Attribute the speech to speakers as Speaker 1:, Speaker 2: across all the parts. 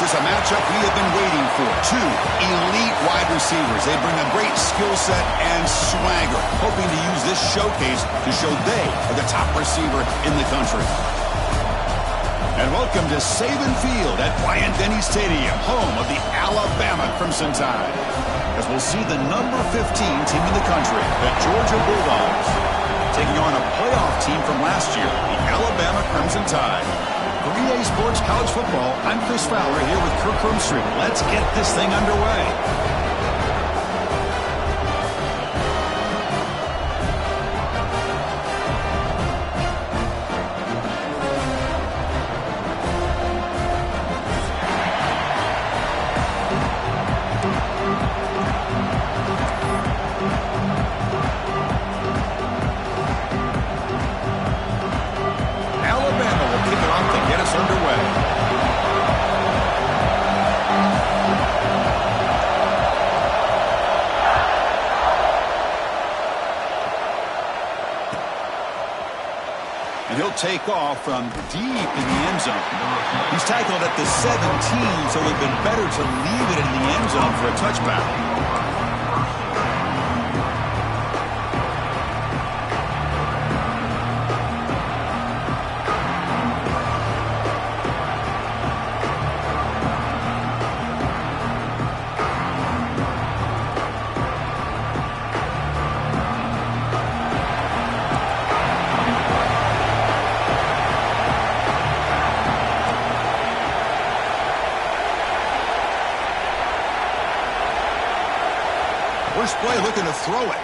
Speaker 1: This is a matchup we have been waiting for. Two elite wide receivers. They bring a great skill set and swagger, hoping to use this showcase to show they are the top receiver in the country. And welcome to Saban Field at Bryant-Denny Stadium, home of the Alabama Crimson Tide. As we'll see the number 15 team in the country, the Georgia Bulldogs, taking on a playoff team from last year, the Alabama Crimson Tide. For EA Sports College Football, I'm Chris Fowler here with Kirk Roomstreet. Let's get this thing underway. And he'll take off from deep in the end zone. He's tackled at the 17, so it would have been better to leave it in the end zone for a touchback. First play looking to throw it.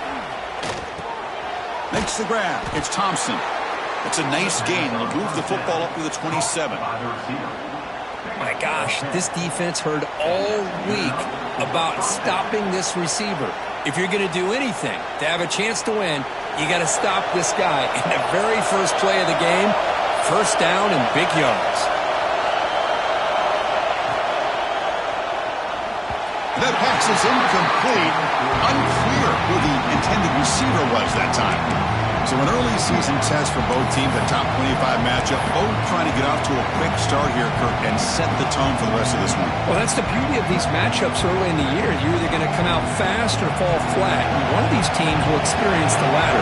Speaker 1: Makes the grab. It's Thompson. It's a nice gain. He'll move the football up to the 27.
Speaker 2: My gosh, this defense heard all week about stopping this receiver. If you're going to do anything to have a chance to win, you got to stop this guy. In the very first play of the game, first down and big yards.
Speaker 1: That pass is incomplete. Unclear who the intended receiver was that time. So an early season test for both teams, a top 25 matchup. Both trying to get off to a quick start here, Kirk, and set the tone for the rest of this one.
Speaker 2: Well, that's the beauty of these matchups early in the year. You're either going to come out fast or fall flat. And one of these teams will experience the latter.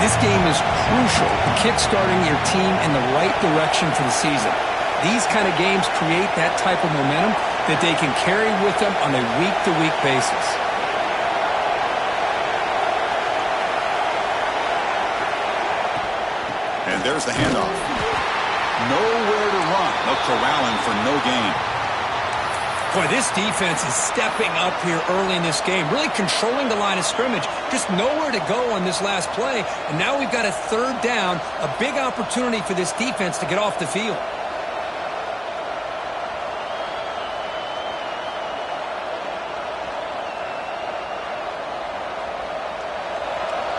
Speaker 2: This game is crucial, kick-starting your team in the right direction for the season. These kind of games create that type of momentum that they can carry with them on a week-to-week basis.
Speaker 1: And there's the handoff. Nowhere to run. No corralling for no gain.
Speaker 2: Boy, this defense is stepping up here early in this game, really controlling the line of scrimmage. Just nowhere to go on this last play. And now we've got a third down, a big opportunity for this defense to get off the field.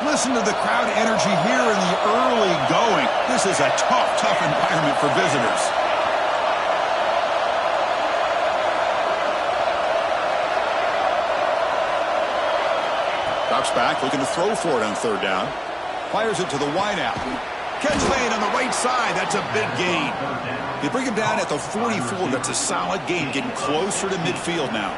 Speaker 1: Listen to the crowd energy here in the early going. This is a tough environment for visitors. Drops back, looking to throw for it on third down. Fires it to the wideout. Catch made on the right side. That's a big gain. They bring him down at the 44. That's a solid gain, getting closer to midfield now.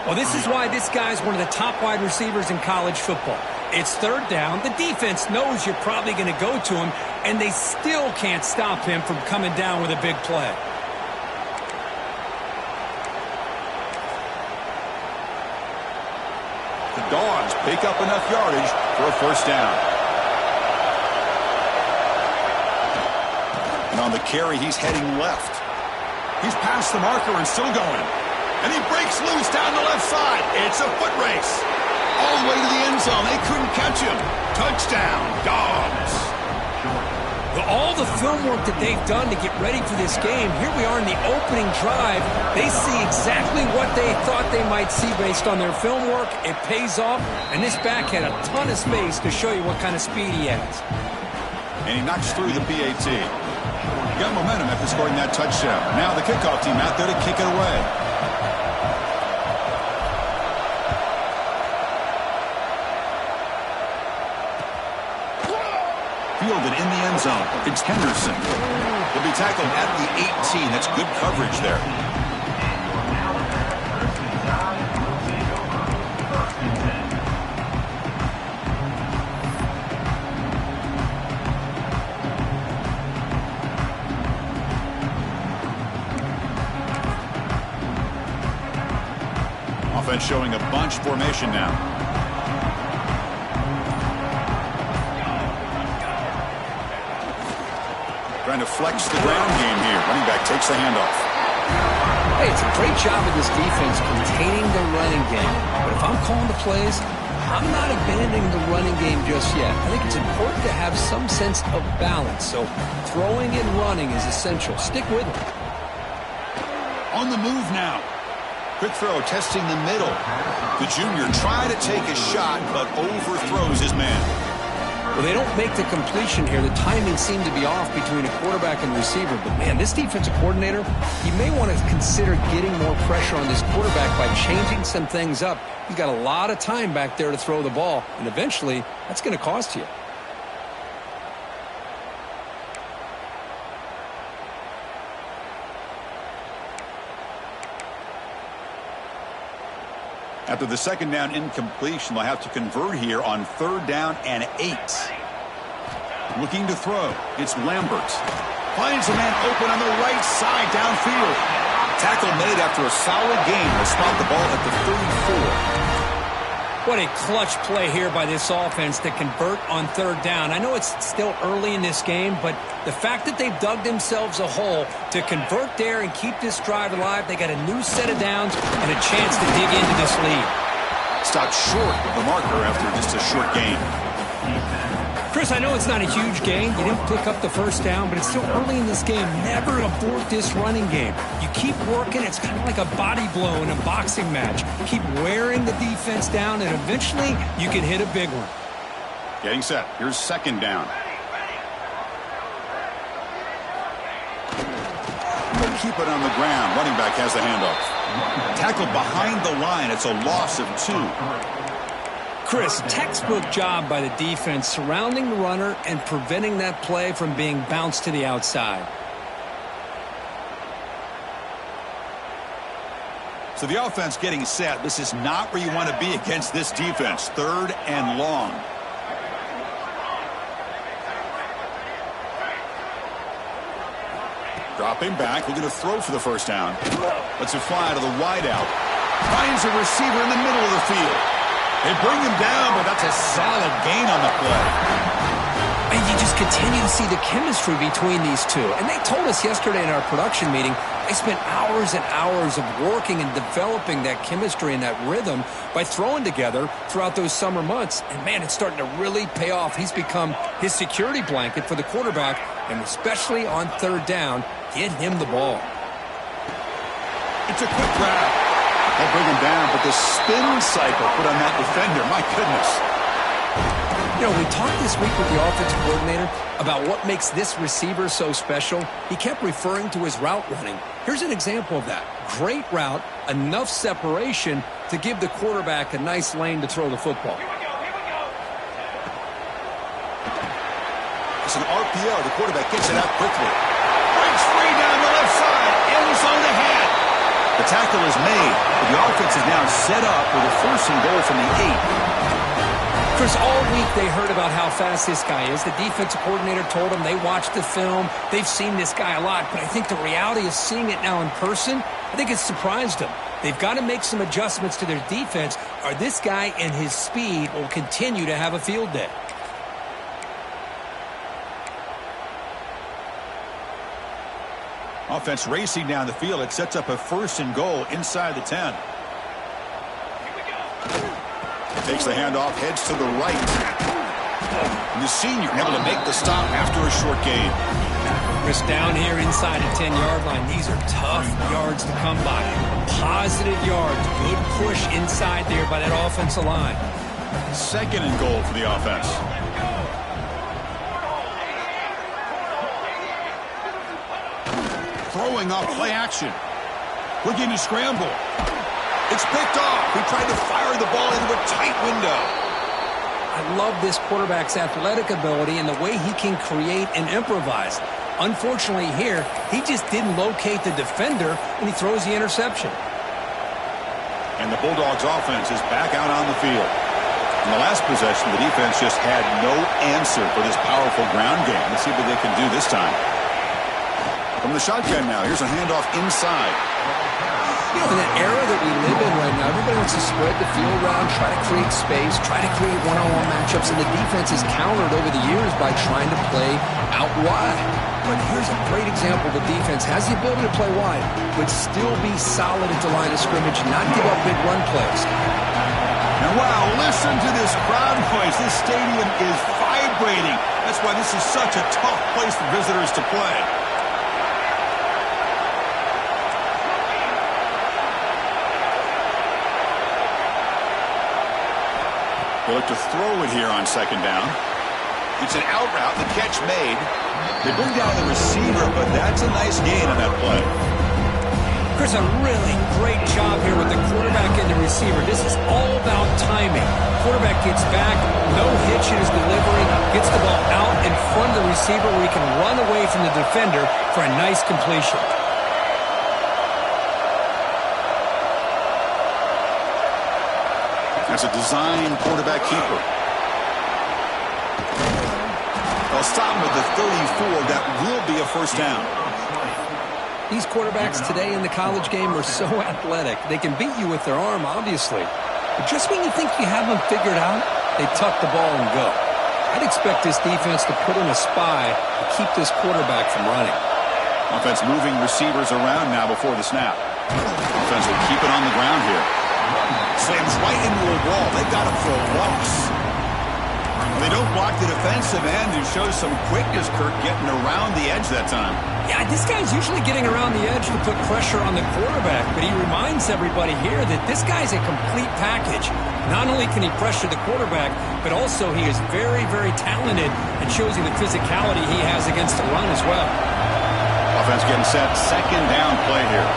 Speaker 2: Well, this is why this guy's one of the top wide receivers in college football. It's third down. The defense knows you're probably going to go to him, and they still can't stop him from coming down with a big play.
Speaker 1: The Dogs pick up enough yardage for a first down. And on the carry, he's heading left. He's past the marker and still going. And he breaks loose down the left side. It's a foot race. All the way to the end zone. They couldn't catch him. Touchdown, Dogs.
Speaker 2: Well, all the film work that they've done to get ready for this game, here we are in the opening drive. They see exactly what they thought they might see based on their film work. It pays off, and this back had a ton of space to show you what kind of speed he has.
Speaker 1: And he knocks through the PAT. He got momentum after scoring that touchdown. Now the kickoff team out there to kick it away. Fielded in the end zone. It's Henderson. He'll be tackled at the 18. That's good coverage there. offense showing a bunch formation now. Trying to flex the ground game here. Running back takes the handoff.
Speaker 2: Hey, it's a great job of this defense containing the running game. But if I'm calling the plays, I'm not abandoning the running game just yet. I think it's important to have some sense of balance. So throwing and running is essential. Stick with it.
Speaker 1: On the move now. Quick throw, testing the middle. The junior tried to take a shot, but overthrows his man.
Speaker 2: Well, they don't make the completion here. The timing seemed to be off between a quarterback and receiver. But, man, this defensive coordinator, he may want to consider getting more pressure on this quarterback by changing some things up. He's got a lot of time back there to throw the ball, and eventually that's going to cost you.
Speaker 1: After the second down incompletion, they'll have to convert here on 3rd down and 8. Looking to throw. It's Lambert. Finds a man open on the right side downfield. Tackle made after a solid gain. Will spot the ball at the 34.
Speaker 2: What a clutch play here by this offense to convert on 3rd down. I know it's still early in this game, but the fact that they've dug themselves a hole to convert there and keep this drive alive, they got a new set of downs and a chance to dig into this lead.
Speaker 1: Stopped short of the marker after just a short gain.
Speaker 2: Chris, I know it's not a huge gain. You didn't pick up the 1st down, but it's still early in this game. Never abort this running game. You keep working. It's kind of like a body blow in a boxing match. Keep wearing the defense down, and eventually you can hit a big one.
Speaker 1: Getting set. Here's 2nd down. They'll keep it on the ground. Running back has the handoff. Tackle behind the line. It's a loss of 2.
Speaker 2: Chris, textbook job by the defense surrounding the runner and preventing that play from being bounced to the outside.
Speaker 1: So the offense getting set. This is not where you want to be against this defense. 3rd and long. Dropping back, looking to throw for the 1st down. Lets it fly to the wideout. Finds a receiver in the middle of the field. They bring him down, but that's a solid gain on the play.
Speaker 2: And you just continue to see the chemistry between these two. And they told us yesterday in our production meeting, they spent hours and hours of working and developing that chemistry and that rhythm by throwing together throughout those summer months. And, man, it's starting to really pay off. He's become his security blanket for the quarterback, and especially on 3rd down, get him the ball.
Speaker 1: It's a quick grab. They'll bring him down, but the spin cycle put on that defender, my goodness.
Speaker 2: You know, we talked this week with the offensive coordinator about what makes this receiver so special. He kept referring to his route running. Here's an example of that. Great route, enough separation to give the quarterback a nice lane to throw the football.
Speaker 1: It's an RPO. The quarterback gets it out quickly. Breaks free down the left side. End zone ahead. The tackle is made, but the offense is now set up with a 1st and goal from the 8.
Speaker 2: Chris, all week they heard about how fast this guy is. The defensive coordinator told them they watched the film. They've seen this guy a lot, but I think the reality of seeing it now in person, I think it's surprised them. They've got to make some adjustments to their defense, or this guy and his speed will continue to have a field day.
Speaker 1: Offense racing down the field. It sets up a 1st and goal inside the 10. Takes the handoff, heads to the right. And the senior able to make the stop after a short gain.
Speaker 2: Chris, down here inside the 10-yard line, these are tough yards to come by. Positive yards, good push inside there by that offensive line.
Speaker 1: 2nd and goal for the offense. Throwing off play action. Looking to scramble. It's picked off. He tried to fire the ball into a tight window.
Speaker 2: I love this quarterback's athletic ability and the way he can create and improvise. Unfortunately here, he just didn't locate the defender and he throws the interception.
Speaker 1: And the Bulldogs offense is back out on the field. In the last possession, the defense just had no answer for this powerful ground game. Let's see what they can do this time. From the shotgun now, here's a handoff inside.
Speaker 2: You know, in the era that we live in right now, everybody wants to spread the field around, try to create space, try to create one-on-one matchups, and the defense is countered over the years by trying to play out wide. But here's a great example. The defense has the ability to play wide, but still be solid at the line of scrimmage, not give up big run plays.
Speaker 1: Now, wow, listen to this crowd noise. This stadium is vibrating. That's why this is such a tough place for visitors to play. They look to throw it here on second down. It's an out route, the catch made. They bring down the receiver, but that's a nice gain on that play.
Speaker 2: Chris, a really great job here with the quarterback and the receiver. This is all about timing. Quarterback gets back, no hitch in his delivery, gets the ball out in front of the receiver where he can run away from the defender for a nice completion.
Speaker 1: That's a design quarterback keeper. They'll stop him at the 34. That will be a first down.
Speaker 2: These quarterbacks today in the college game are so athletic. They can beat you with their arm, obviously. But just when you think you have them figured out, they tuck the ball and go. I'd expect this defense to put in a spy to keep this quarterback from running.
Speaker 1: Offense moving receivers around now before the snap. Offense will keep it on the ground here. Slams right into a wall. They've got him for a loss. They don't block the defensive end and show some quickness, Kirk, getting around the edge that time.
Speaker 2: Yeah, this guy's usually getting around the edge to put pressure on the quarterback, but he reminds everybody here that this guy's a complete package. Not only can he pressure the quarterback, but also he is very, very talented and shows you the physicality he has against the run as well.
Speaker 1: Offense getting set. Second down play here.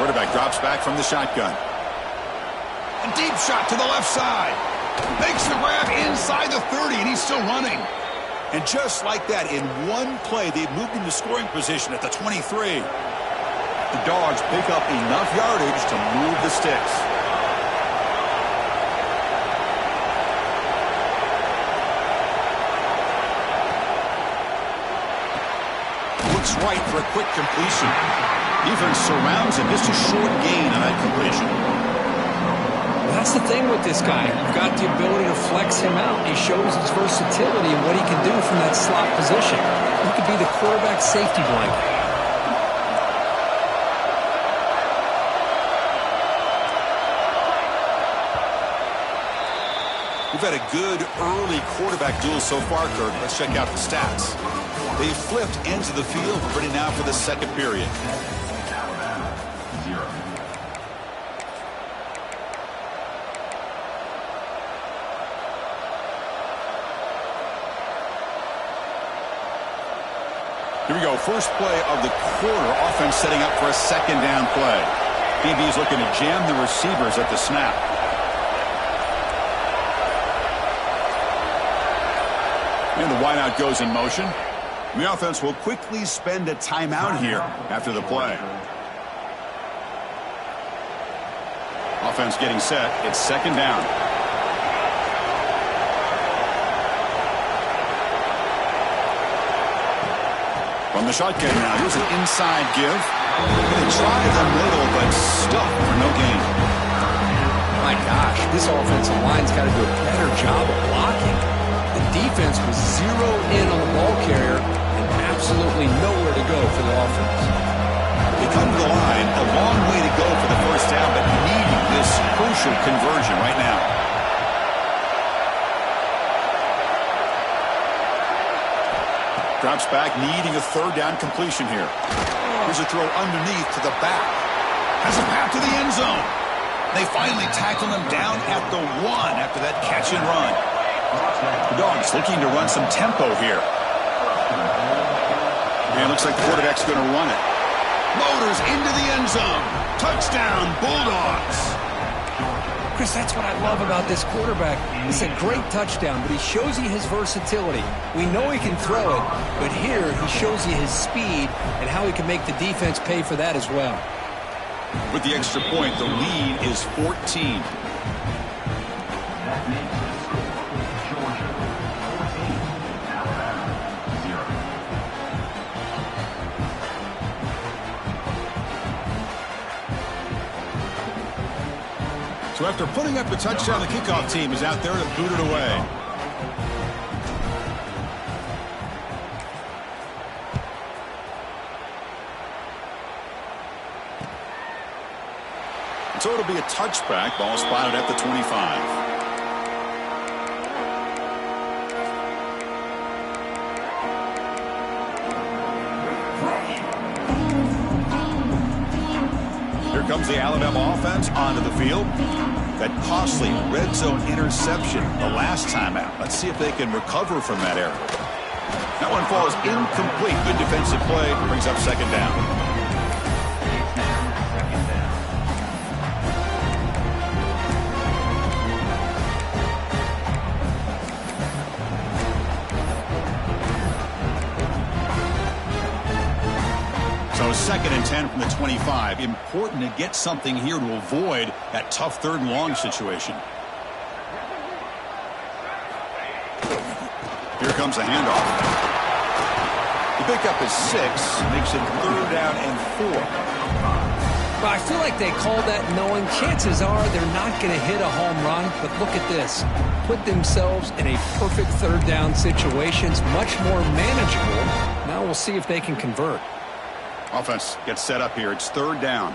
Speaker 1: Quarterback drops back from the shotgun. A deep shot to the left side. Makes the grab inside the 30, and he's still running. And just like that, in one play, they've moved into scoring position at the 23. The Dogs pick up enough yardage to move the sticks. Looks right for a quick completion. Defense surrounds him. Just a short gain on that completion.
Speaker 2: That's the thing with this guy. You've got the ability to flex him out. He shows his versatility and what he can do from that slot position. He could be the quarterback safety blanket.
Speaker 1: We've had a good early quarterback duel so far, Kirk. Let's check out the stats. They flipped ends of the field, ready now for the second period. Here we go. First play of the quarter. Offense setting up for a second down play. DB is looking to jam the receivers at the snap. And the wideout goes in motion. The offense will quickly spend a timeout here after the play. Offense getting set. It's second down. From the shotgun now. Here's an inside give. They try the middle, but stuck for no gain.
Speaker 2: My gosh, this offensive line's got to do a better job of blocking. The defense was zeroed in on the ball carrier and absolutely nowhere to go for the offense.
Speaker 1: They come to the line, a long way to go for the first down, but needing this crucial conversion right now. Drops back, needing a third down completion here. Here's a throw underneath to the back. Has a path to the end zone. They finally tackle him down at the 1 after that catch and run. The Dogs looking to run some tempo here. And it looks like the quarterback's going to run it. Motors into the end zone. Touchdown, Bulldogs.
Speaker 2: Chris, that's what I love about this quarterback. It's a great touchdown, but he shows you his versatility. We know he can throw it, but here he shows you his speed and how he can make the defense pay for that as well.
Speaker 1: With the extra point, the lead is 14. So after putting up the touchdown, the kickoff team is out there to boot it away. So it'll be a touchback. Ball spotted at the 25. Here comes the Alabama offense onto the field. That costly red zone interception the last time out. Let's see if they can recover from that error. That one falls incomplete. Good defensive play. Brings up second down. So second and 10 from the 25. Important to get something here to avoid that tough third and long situation. Here comes a handoff. The pickup is 6. Makes it third down and 4.
Speaker 2: Well, I feel like they call that knowing chances are they're not going to hit a home run. But look at this. Put themselves in a perfect third down situation. Much more manageable. Now we'll see if they can convert.
Speaker 1: Offense gets set up here. It's third down.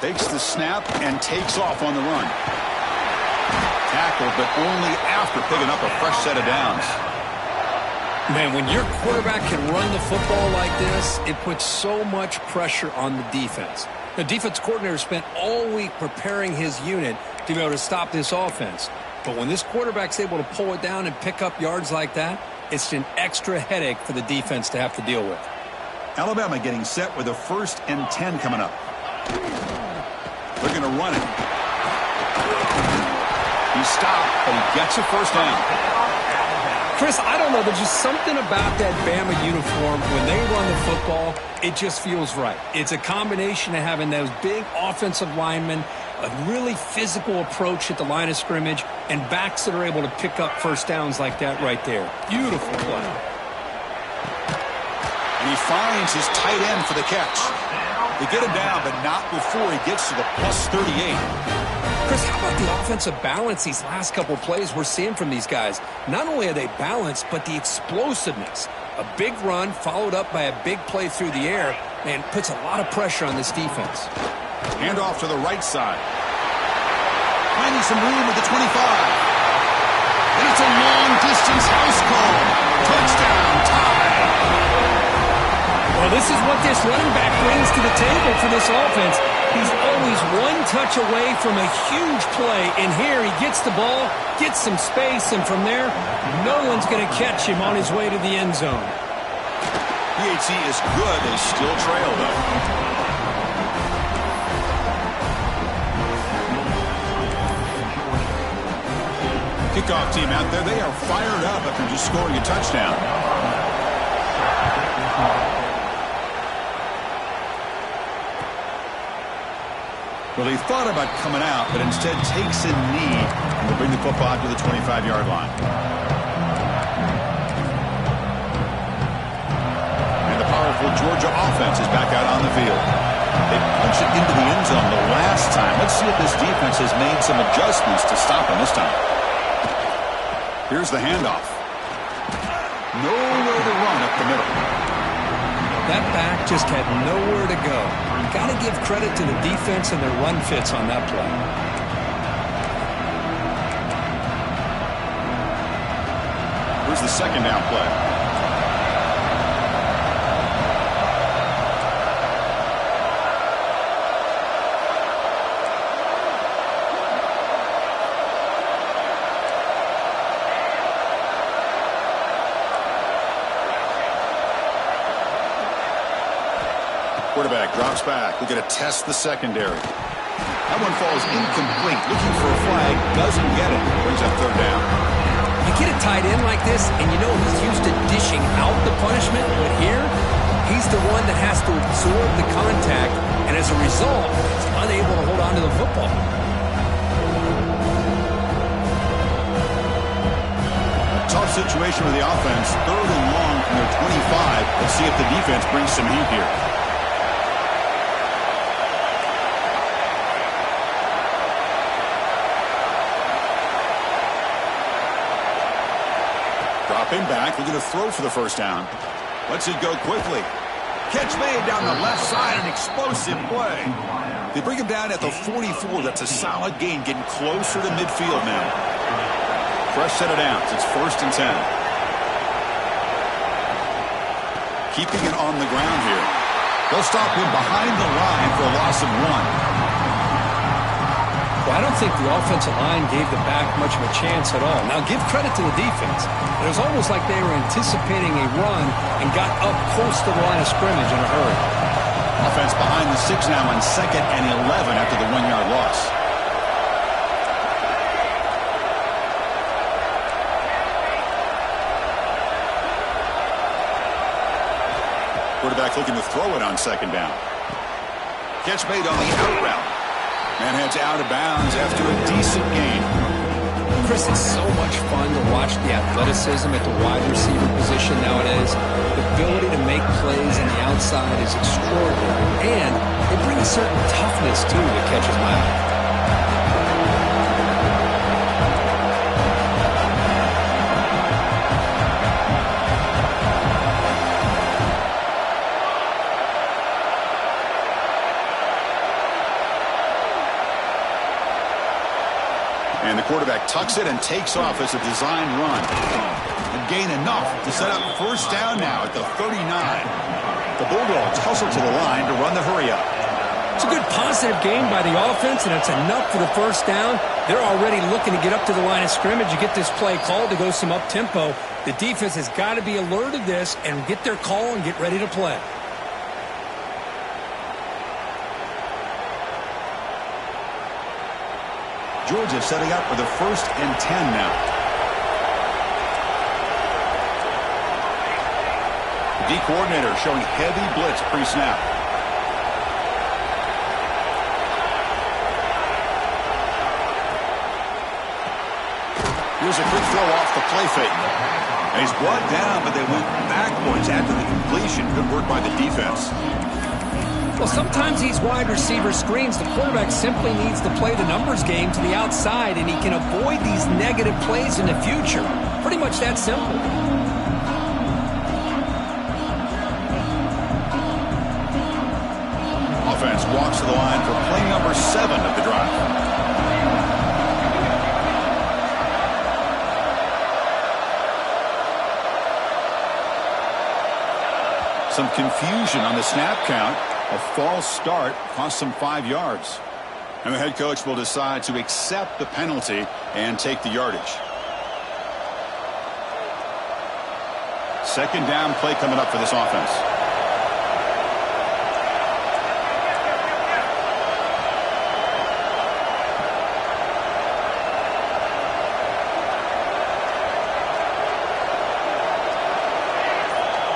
Speaker 1: Takes the snap and takes off on the run. Tackled, but only after picking up a fresh set of downs.
Speaker 2: Man, when your quarterback can run the football like this, it puts so much pressure on the defense. The defense coordinator spent all week preparing his unit to be able to stop this offense. But when this quarterback's able to pull it down and pick up yards like that, it's an extra headache for the defense to have to deal with.
Speaker 1: Alabama getting set with a 1st and 10 coming up. They're going to run it. He stopped, but he gets a first down.
Speaker 2: Chris, I don't know. There's just something about that Bama uniform. When they run the football, it just feels right. It's a combination of having those big offensive linemen, a really physical approach at the line of scrimmage, and backs that are able to pick up first downs like that right there. Beautiful play.
Speaker 1: And he finds his tight end for the catch. They get him down, but not before he gets to the plus 38.
Speaker 2: Chris, how about the offensive balance these last couple plays we're seeing from these guys? Not only are they balanced, but the explosiveness. A big run followed up by a big play through the air, and puts a lot of pressure on this defense.
Speaker 1: Hand off to the right side. Finding some room at the 25. And it's a long-distance house call. Touchdown, tie.
Speaker 2: Well, this is what this running back brings to the table for this offense. He's always one touch away from a huge play. And here he gets the ball, gets some space, and from there, no one's going to catch him on his way to the end zone.
Speaker 1: QATD is good. They still trail, though. Kickoff team out there, they are fired up after just scoring a touchdown. Well, he thought about coming out, but instead takes a knee and will bring the football to the 25-yard line. And the powerful Georgia offense is back out on the field. They punched it into the end zone the last time. Let's see if this defense has made some adjustments to stop him this time. Here's the handoff. Nowhere to run up the middle.
Speaker 2: That back just had nowhere to go. Got to give credit to the defense and their run fits on that play.
Speaker 1: Here's the second down play. Quarterback drops back. We're going to test the secondary. That one falls incomplete. Looking for a flag. Doesn't get it. Brings up third down.
Speaker 2: You get a tight end like this, and you know he's used to dishing out the punishment, but here, he's the one that has to absorb the contact, and as a result, he's unable to hold on to the football.
Speaker 1: Tough situation with the offense. 3rd and long from their 25. Let's see if the defense brings some heat here. Dropping back, looking to throw for the first down. Lets it go quickly. Catch made down the left side, an explosive play. They bring him down at the 44. That's a solid gain, getting closer to midfield now. Fresh set of downs. It's 1st and 10. Keeping it on the ground here. They'll stop him behind the line for a loss of 1.
Speaker 2: Well, I don't think the offensive line gave the back much of a chance at all. Now, give credit to the defense. It was almost like they were anticipating a run and got up close to the line of scrimmage in a hurry.
Speaker 1: Offense behind the 6 now on 2nd and 11 after the 1-yard loss. Quarterback looking to throw it on 2nd down. Catch made on the out route. Man heads out of bounds after a decent gain.
Speaker 2: Chris, it's so much fun to watch the athleticism at the wide receiver position nowadays. The ability to make plays on the outside is extraordinary, and they bring a certain toughness, too, that catches my eye.
Speaker 1: And the quarterback tucks it and takes off as a designed run. And gain enough to set up 1st down now at the 39. The Bulldogs hustle to the line to run the hurry up.
Speaker 2: It's a good positive game by the offense, and it's enough for the 1st down. They're already looking to get up to the line of scrimmage. You get this play called to go some up-tempo. The defense has got to be alert of this and get their call and get ready to play.
Speaker 1: Georgia setting up for the 1st and 10 now. The D-coordinator showing heavy blitz pre-snap. Here's a quick throw off the play fake. And he's brought down, but they went backwards after the completion. Good work by the defense.
Speaker 2: Well, sometimes these wide receiver screens, the quarterback simply needs to play the numbers game to the outside, and he can avoid these negative plays in the future. Pretty much that simple.
Speaker 1: Offense walks to the line for play number 7 of the drive. Some confusion on the snap count. A false start cost them 5 yards. And the head coach will decide to accept the penalty and take the yardage. 2nd down play coming up for this offense.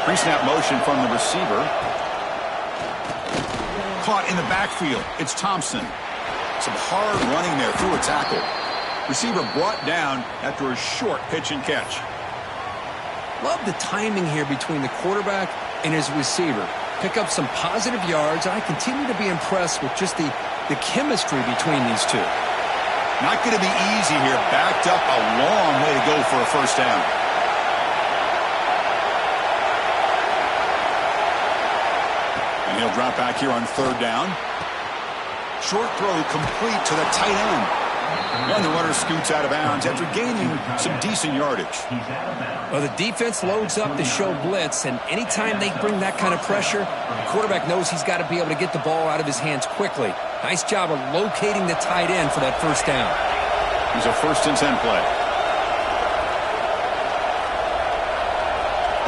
Speaker 1: Pre-snap motion from the receiver. Caught in the backfield. It's Thompson. Some hard running there through a tackle. Receiver brought down after a short pitch and catch.
Speaker 2: Love the timing here between the quarterback and his receiver. Pick up some positive yards. I continue to be impressed with just the chemistry between these two.
Speaker 1: Not going to be easy here. Backed up a long way to go for a 1st down. He'll drop back here on 3rd down. Short throw complete to the tight end. And the runner scoots out of bounds after gaining some decent yardage.
Speaker 2: Well, the defense loads up to show blitz, and anytime they bring that kind of pressure, the quarterback knows he's got to be able to get the ball out of his hands quickly. Nice job of locating the tight end for that 1st down.
Speaker 1: Here's a 1st and 10 play.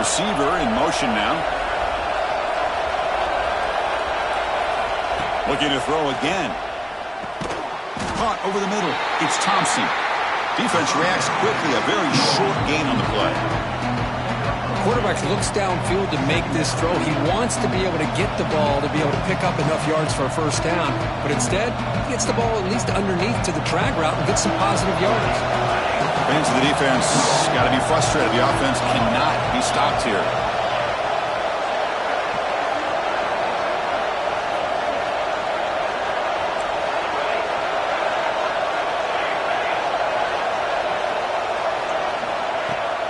Speaker 1: Receiver in motion now. Looking to throw again. Caught over the middle. It's Thompson. Defense reacts quickly. A very short gain on the play.
Speaker 2: Quarterback looks downfield to make this throw. He wants to be able to get the ball to be able to pick up enough yards for a first down. But instead, he gets the ball at least underneath to the drag route and gets some positive yards.
Speaker 1: Fans of the defense got to be frustrated. The offense cannot be stopped here.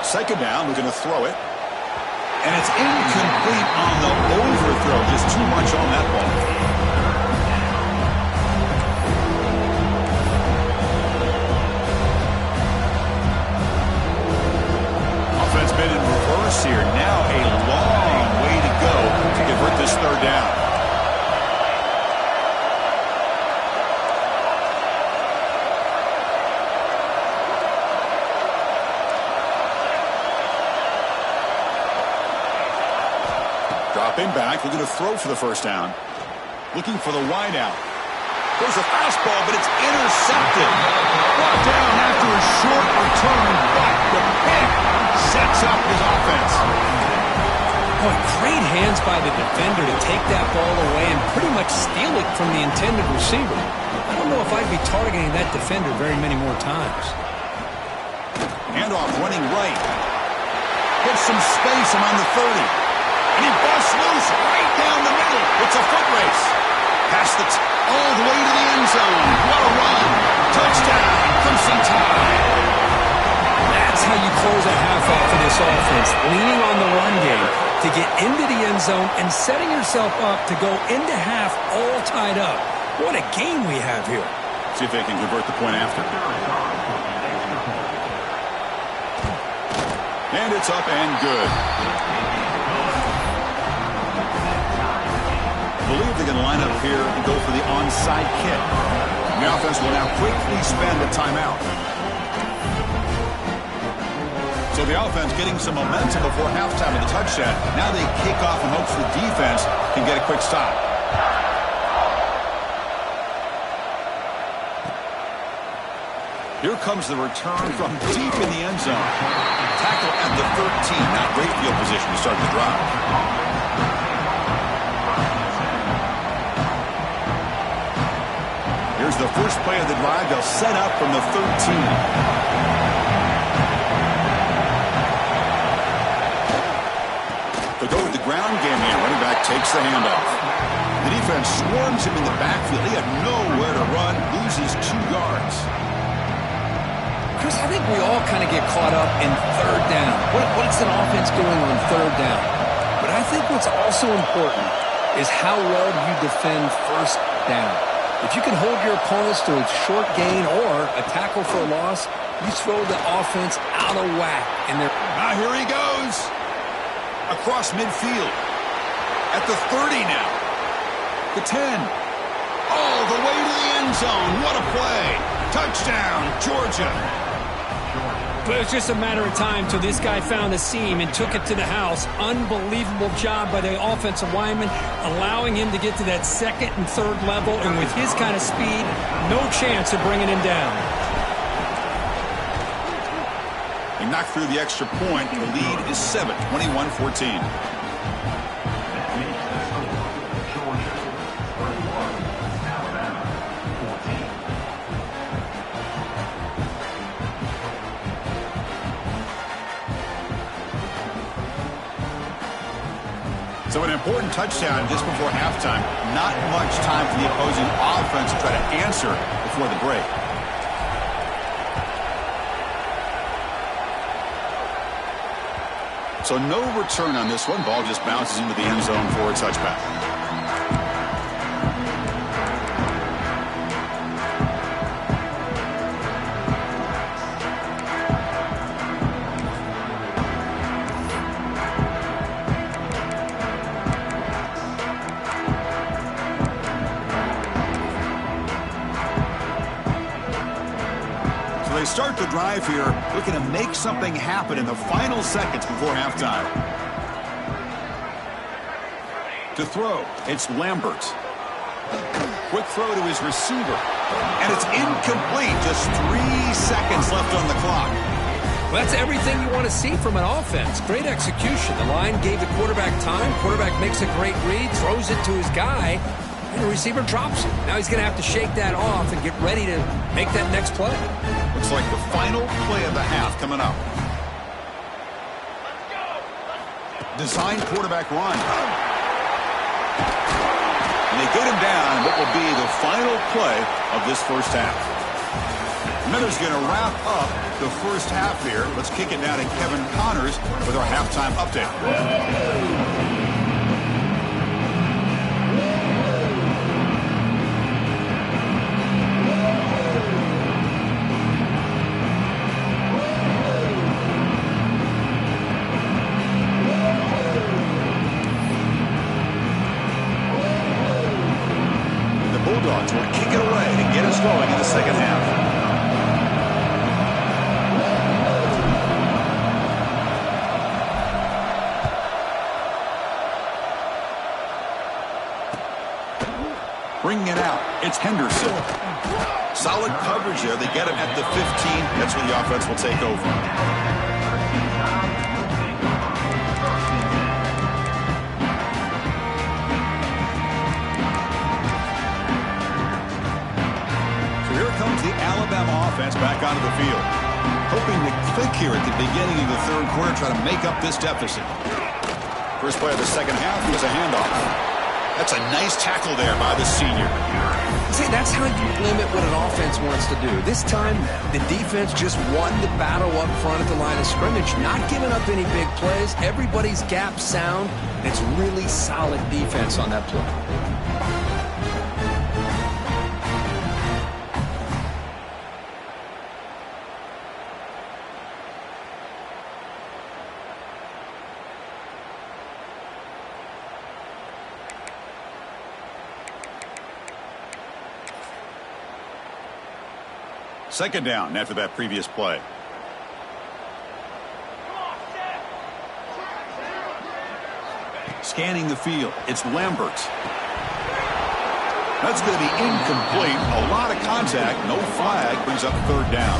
Speaker 1: Second down, we're going to throw it. And it's incomplete on the overthrow. Just too much on that ball. Offense been in reverse here. Now a long way to go to convert this third down. Dropping back, looking to throw for the first down. Looking for the wide out. There's a fastball, but it's intercepted. Brought down after a short return, but the pick sets up his offense.
Speaker 2: Boy, great hands by the defender to take that ball away and pretty much steal it from the intended receiver. I don't know if I'd be targeting that defender very many more times.
Speaker 1: Handoff running right. Gets some space around the 30. And he busts loose right down the middle. It's a foot race. Past all the way to the end zone. What a run. Touchdown. Crimson Tide.
Speaker 2: That's how you close a half off of this offense. Leaning on the run game to get into the end zone and setting yourself up to go into half all tied up. What a game we have here.
Speaker 1: See if they can convert the point after. And it's up and good. I believe they can line up here and go for the onside kick. And the offense will now quickly spend a timeout. So the offense getting some momentum before halftime of the touchdown. Now they kick off in hopes the defense can get a quick stop. Here comes the return from deep in the end zone. Tackle at the 13. Not great field position to start the drive. Here's the first play of the drive. They'll set up from the 13. They'll go with the ground game here. Running back takes the handoff. The defense swarms him in the backfield. He had nowhere to run. Loses 2 yards.
Speaker 2: Chris, I think we all kind of get caught up in third down. What's an offense doing on third down? But I think what's also important is how well do you defend first down. If you can hold your opponents to a short gain or a tackle for a loss, you throw the offense out of whack.
Speaker 1: Now here he goes. Across midfield. At the 30 now. The 10. All the way to the end zone. What a play. Touchdown, Georgia.
Speaker 2: But it was just a matter of time till this guy found a seam and took it to the house. Unbelievable job by the offensive lineman, allowing him to get to that second and third level. And with his kind of speed, no chance of bringing him down.
Speaker 1: He knocked through the extra point. The lead is 7, 21-14. So an important touchdown just before halftime. Not much time for the opposing offense to try to answer before the break. So no return on this one. Ball just bounces into the end zone for a touchback. They start the drive here, looking to make something happen in the final seconds before halftime. To throw, it's Lambert. Quick throw to his receiver. And it's incomplete. Just 3 seconds left on the clock.
Speaker 2: Well, that's everything you want to see from an offense. Great execution. The line gave the quarterback time. Quarterback makes a great read, throws it to his guy, and the receiver drops it. Now he's going to have to shake that off and get ready to make that next play.
Speaker 1: Looks like the final play of the half coming up. Design quarterback run. And they get him down in what will be the final play of this first half. Miller's going to wrap up the first half here. Let's kick it down to Kevin Connors with our halftime update. The Bulldogs will kick it away to get us going in the second half. Bringing it out, it's Henderson. Solid coverage there. They get him at the 15. That's where the offense will take over. So here comes the Alabama offense back onto the field. Hoping to click here at the beginning of the third quarter, try to make up this deficit. First play of the second half was a handoff. That's a nice tackle there by the senior.
Speaker 2: See, that's how you limit what an offense wants to do. This time, the defense just won the battle up front at the line of scrimmage, not giving up any big plays. Everybody's gap sound. It's really solid defense on that play.
Speaker 1: Second down after that previous play. Scanning the field, it's Lambert. That's going to be incomplete. A lot of contact, no flag, brings up third down.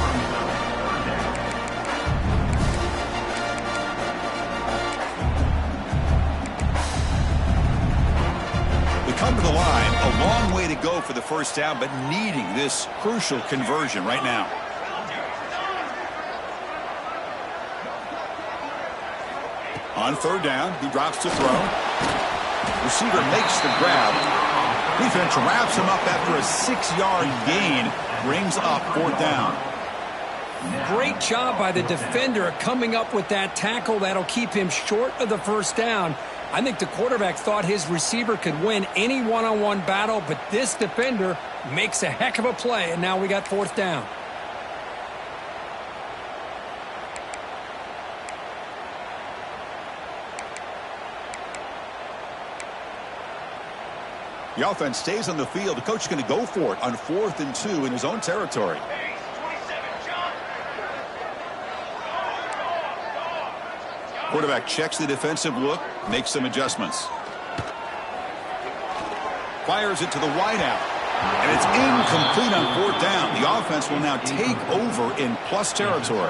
Speaker 1: Come to the line, a long way to go for the first down, but needing this crucial conversion right now. On third down, he drops to throw. Receiver makes the grab. Defense wraps him up after a 6-yard gain, brings up fourth down.
Speaker 2: Great job by the defender coming up with that tackle. That'll keep him short of the first down. I think the quarterback thought his receiver could win any one-on-one battle, but this defender makes a heck of a play, and now we got fourth down.
Speaker 1: The offense stays on the field. The coach is going to go for it on 4th and 2 in his own territory. Quarterback checks the defensive look, makes some adjustments. Fires it to the wideout. And it's incomplete on fourth down. The offense will now take over in plus territory.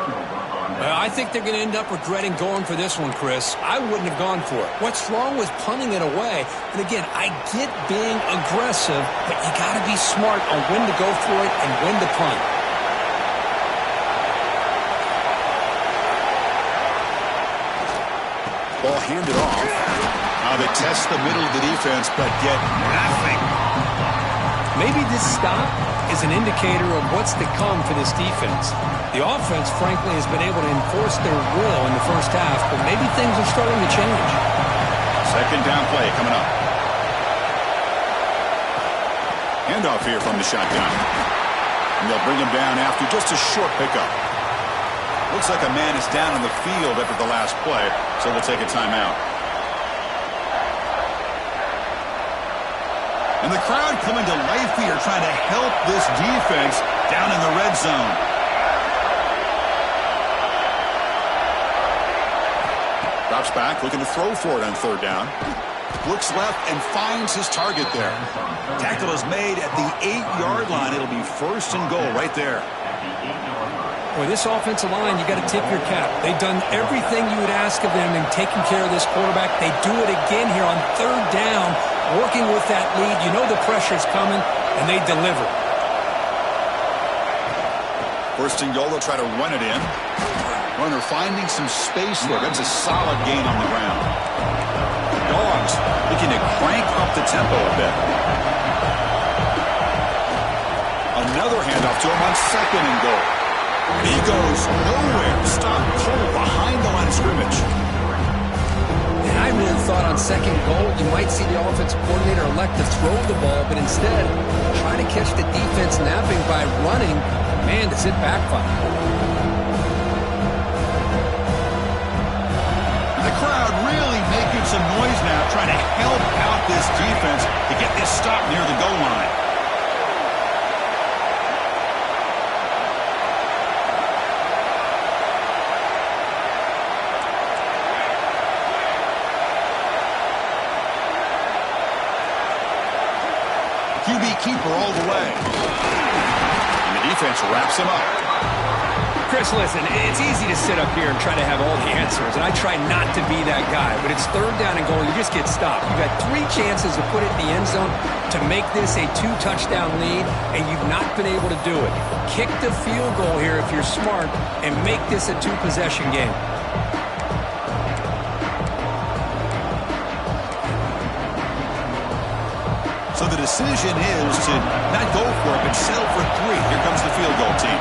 Speaker 2: I think they're going to end up regretting going for this one, Chris. I wouldn't have gone for it. What's wrong with punting it away? And again, I get being aggressive, but you got to be smart on when to go for it and when to punt.
Speaker 1: Ball handed off. Now they test the middle of the defense, but get nothing.
Speaker 2: Maybe this stop is an indicator of what's to come for this defense. The offense, frankly, has been able to enforce their will in the first half, but maybe things are starting to change.
Speaker 1: Second down play coming up. Handoff here from the shotgun. And they'll bring him down after just a short pickup. Looks like a man is down on the field after the last play, so they'll take a timeout. And the crowd coming to life here, trying to help this defense down in the red zone. Drops back, looking to throw for it on third down. Looks left and finds his target there. Tackle is made at the 8-yard line. It'll be first and goal right there.
Speaker 2: Boy, this offensive line, you got to tip your cap. They've done everything you would ask of them in taking care of this quarterback. They do it again here on third down, working with that lead. You know the pressure's coming, and they deliver.
Speaker 1: First and goal, they'll try to run it in. Runner finding some space there. That's a solid gain on the ground. Dogs looking to crank up the tempo a bit. Another handoff to him on second and goal. He goes nowhere. Stop cold behind the line of scrimmage.
Speaker 2: And I really thought on second goal you might see the offensive coordinator elect to throw the ball, but instead try to catch the defense napping by running. Man, does it backfire.
Speaker 1: The crowd really making some noise now, trying to help out this defense to get this stop near the goal line. QB keeper all the way. And the defense wraps him up.
Speaker 2: Chris, listen, it's easy to sit up here and try to have all the answers, and I try not to be that guy, but it's third down and goal. You just get stopped. You've got 3 chances to put it in the end zone to make this a 2-touchdown lead, and you've not been able to do it. Kick the field goal here if you're smart and make this a 2-possession game.
Speaker 1: So the decision is to not go for it, but settle for 3. Here comes the field goal team.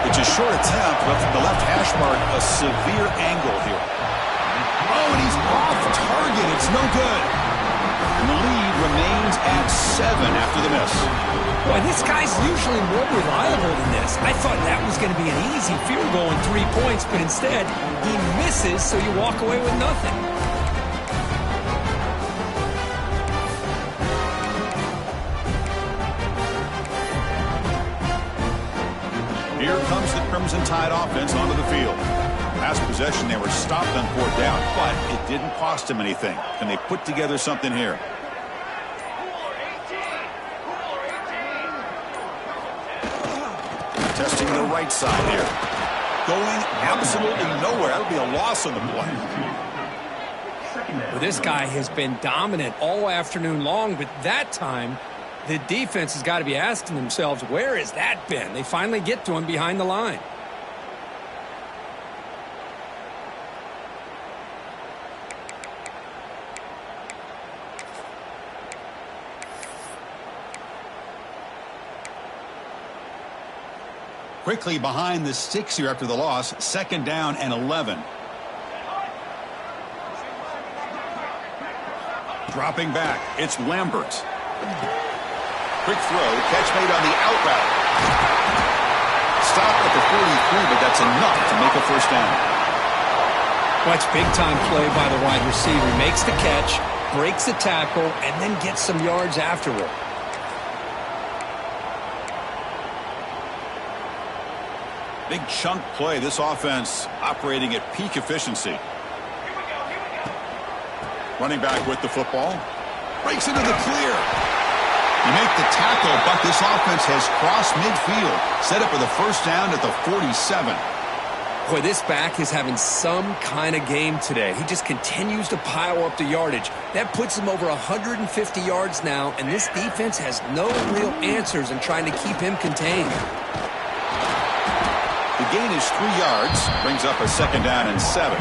Speaker 1: It's a short attempt, but from the left hash mark, a severe angle here. Oh, and he's off target. It's no good. And the lead remains at 7 after the miss.
Speaker 2: Boy, this guy's usually more reliable than this. I thought that was going to be an easy field goal and 3 points, but instead, he misses, so you walk away with nothing.
Speaker 1: Here comes the Crimson Tide offense onto the field. Last possession, they were stopped on 4th down, but it didn't cost them anything. Can they put together something here? Testing the right side here. Going absolutely nowhere. That would be a loss on the play.
Speaker 2: Well, this guy has been dominant all afternoon long, but that time, the defense has got to be asking themselves, where has that been? They finally get to him behind the line.
Speaker 1: Quickly behind the sticks here after the loss. 2nd down and 11. Dropping back. It's Lambert. Quick throw. Catch made on the out route. Stop at the 43, but that's enough to make a first down.
Speaker 2: Watch big-time play by the wide receiver. Makes the catch, breaks the tackle, and then gets some yards afterward.
Speaker 1: Big chunk play. This offense operating at peak efficiency. Running back with the football. Breaks into the clear. You make the tackle, but this offense has crossed midfield. Set up for the first down at the 47.
Speaker 2: Boy, this back is having some kind of game today. He just continues to pile up the yardage. That puts him over 150 yards now, and this defense has no real answers in trying to keep him contained.
Speaker 1: The gain is 3 yards. Brings up a 2nd down and 7.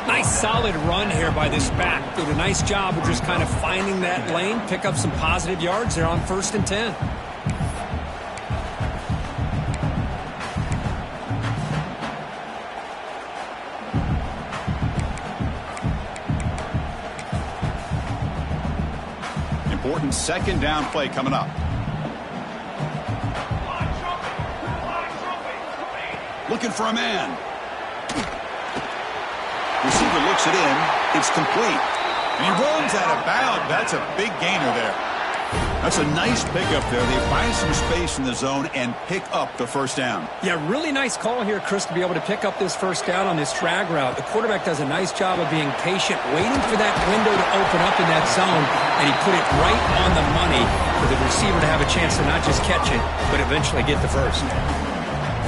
Speaker 2: Nice solid run here by this back. Did a nice job of just kind of finding that lane, pick up some positive yards there on 1st and 10.
Speaker 1: Important 2nd down play coming up. Looking for a man. Receiver looks it in. It's complete. And he runs out of bounds. That's a big gainer there. That's a nice pickup there. They find some space in the zone and pick up the first down.
Speaker 2: Yeah, really nice call here, Chris, to be able to pick up this first down on this drag route. The quarterback does a nice job of being patient, waiting for that window to open up in that zone, and he put it right on the money for the receiver to have a chance to not just catch it, but eventually get the first.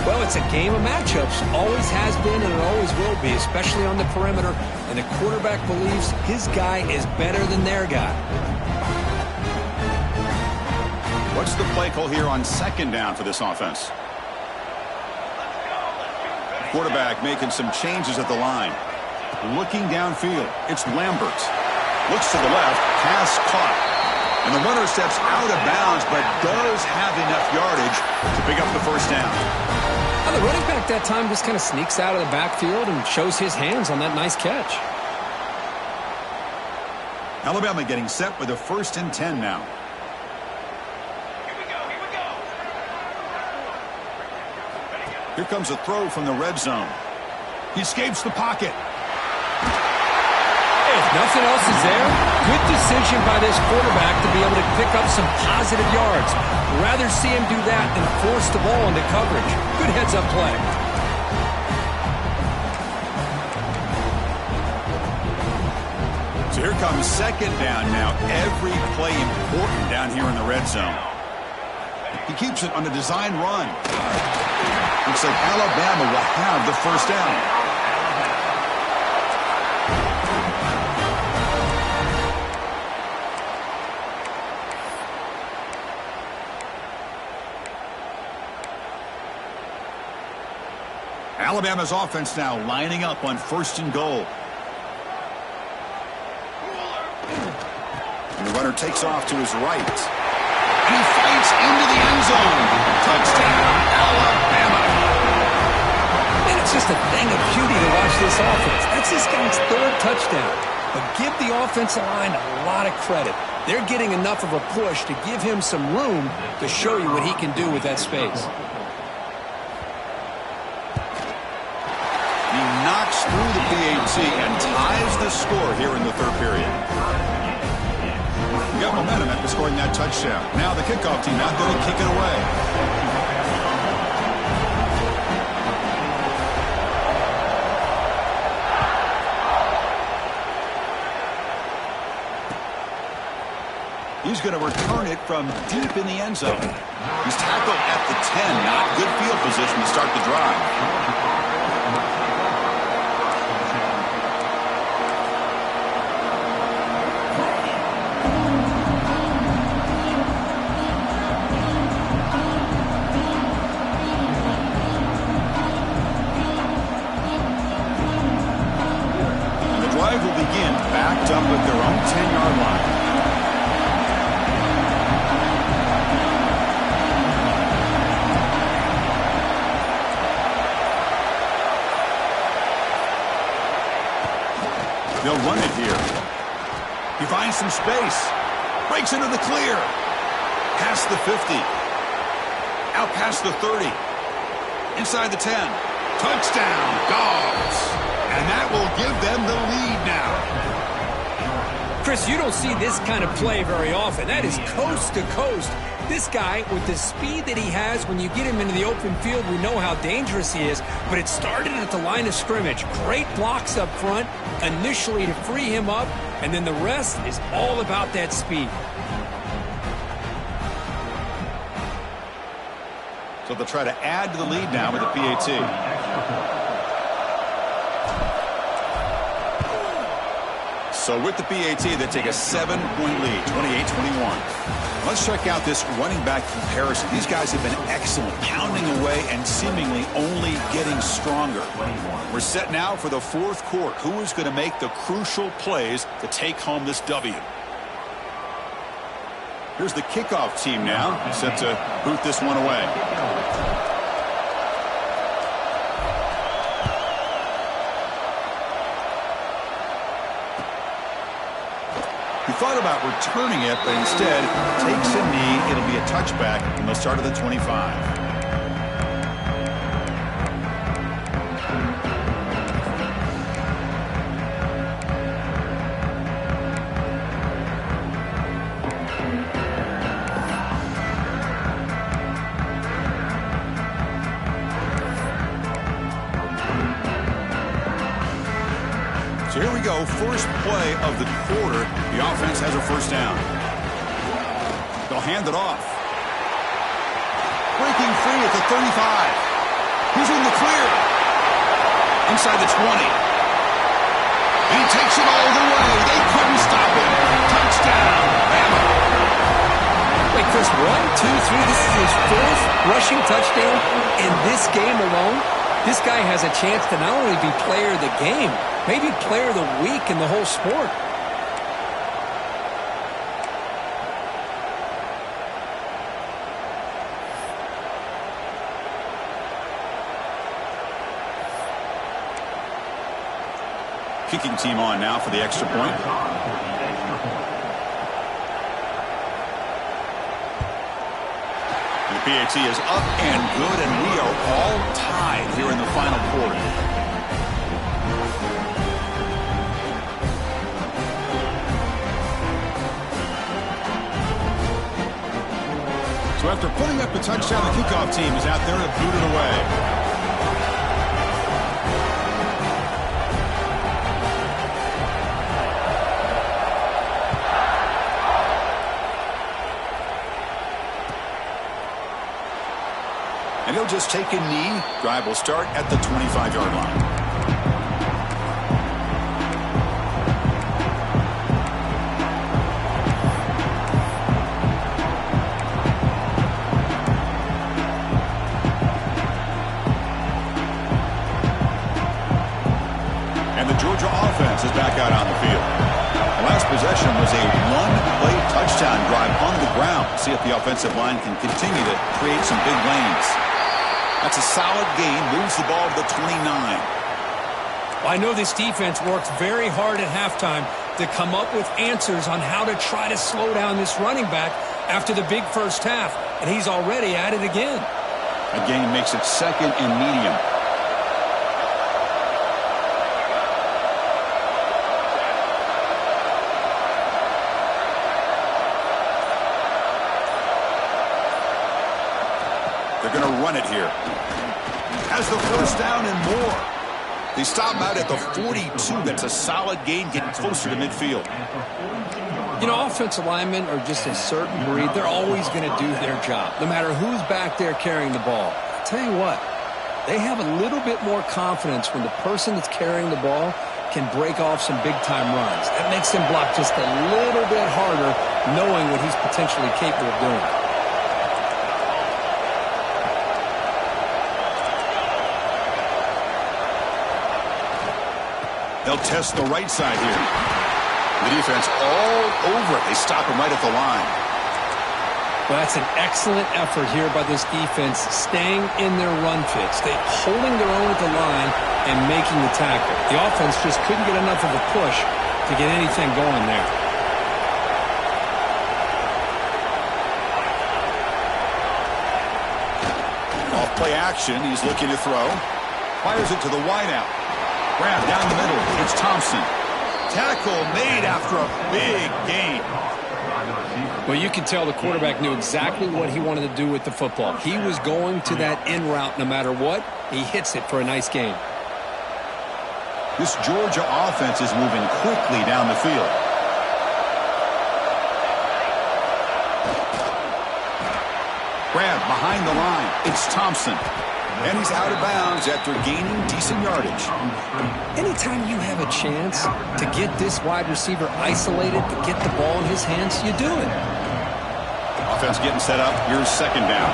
Speaker 2: Well, it's a game of matchups. Always has been and it always will be, especially on the perimeter, and the quarterback believes his guy is better than their guy.
Speaker 1: What's the play call here on second down for this offense? Quarterback making some changes at the line. Looking downfield, it's Lambert. Looks to the left, pass caught. And the runner steps out of bounds, but does have enough yardage to pick up the first down.
Speaker 2: Well, the running back that time just kind of sneaks out of the backfield and shows his hands on that nice catch.
Speaker 1: Alabama getting set with a 1st and 10 now. Here comes a throw from the red zone. He escapes the pocket.
Speaker 2: If nothing else is there, good decision by this quarterback to be able to pick up some positive yards. Rather see him do that than force the ball into coverage. Good heads-up play.
Speaker 1: So here comes second down now. Every play important down here in the red zone. He keeps it on a design run. Looks like Alabama will have the first down. Alabama's offense now lining up on 1st and goal. And the runner takes off to his right. And he fights into the end zone. Touchdown, Alabama.
Speaker 2: And it's just a thing of beauty to watch this offense. That's this guy's 3rd touchdown. But give the offensive line a lot of credit. They're getting enough of a push to give him some room to show you what he can do with that space.
Speaker 1: He knocks through the PAT and ties the score here in the 3rd period. Got momentum after scoring that touchdown. Now the kickoff team out there to kick it away. He's going to return it from deep in the end zone. He's tackled at the 10. Not good field position to start the drive. Will begin backed up at their own 10-yard line. They'll run it here. He finds some space. Breaks into the clear. Past the 50. Out past the 30. Inside the 10. Touchdown, Dogs. And that will give them the lead now.
Speaker 2: Chris, you don't see this kind of play very often. That is coast to coast. This guy, with the speed that he has, when you get him into the open field, we know how dangerous he is. But it started at the line of scrimmage. Great blocks up front initially to free him up, and then the rest is all about that speed.
Speaker 1: So they'll try to add to the lead now with the PAT. So with the PAT, they take a 7-point lead, 28-21. Let's check out this running back comparison. These guys have been excellent, pounding away and seemingly only getting stronger. We're set now for the 4th quarter. Who is going to make the crucial plays to take home this W? Here's the kickoff team now, set to boot this one away. He thought about returning it, but instead takes a knee. It'll be a touchback, and they'll start at the 25. go, first play of the quarter. The offense has a first down. They'll hand it off. Breaking free at the 35. He's in the clear. Inside the 20. And he takes it all the way. They couldn't stop him. Touchdown, Bama.
Speaker 2: Wait, Chris, 1, 2, 3. This is his fourth rushing touchdown in this game alone. This guy has a chance to not only be player of the game, maybe player of the week in the whole sport.
Speaker 1: Kicking team on now for the extra point. The PAT is up and good, and we are all tied here in the final quarter. So after putting up a touchdown, the kickoff team is out there to boot it away. And he'll just take a knee. Drive will start at the 25-yard line. And the Georgia offense is back out on the field. The last possession was a one-play touchdown drive on the ground. See if the offensive line can continue to create some big lanes. That's a solid gain. Moves the ball to the 29.
Speaker 2: Well, I know this defense works very hard at halftime to come up with answers on how to try to slow down this running back after the big first half. And he's already at it again.
Speaker 1: A gain makes it second and medium. They're going to run it here. Has the first down and more. They stop out at the 42. That's a solid gain, getting closer to midfield.
Speaker 2: You know, offensive linemen are just a certain breed. They're always going to do their job, no matter who's back there carrying the ball. I'll tell you what, they have a little bit more confidence when the person that's carrying the ball can break off some big-time runs. That makes them block just a little bit harder, knowing what he's potentially capable of doing.
Speaker 1: They'll test the right side here. The defense all over it. They stop him right at the line.
Speaker 2: Well, that's an excellent effort here by this defense, staying in their run fits. They're holding their own at the line and making the tackle. The offense just couldn't get enough of a push to get anything going there.
Speaker 1: Off play action. He's looking to throw. Fires it to the wideout. Grab down the middle. It's Thompson. Tackle made after a big gain.
Speaker 2: Well, you can tell the quarterback knew exactly what he wanted to do with the football. He was going to that in route no matter what. He hits it for a nice gain.
Speaker 1: This Georgia offense is moving quickly down the field. Grab behind the line. It's Thompson. And he's out of bounds after gaining decent yardage.
Speaker 2: Anytime you have a chance to get this wide receiver isolated, to get the ball in his hands, you do it.
Speaker 1: Offense getting set up. Here's second down.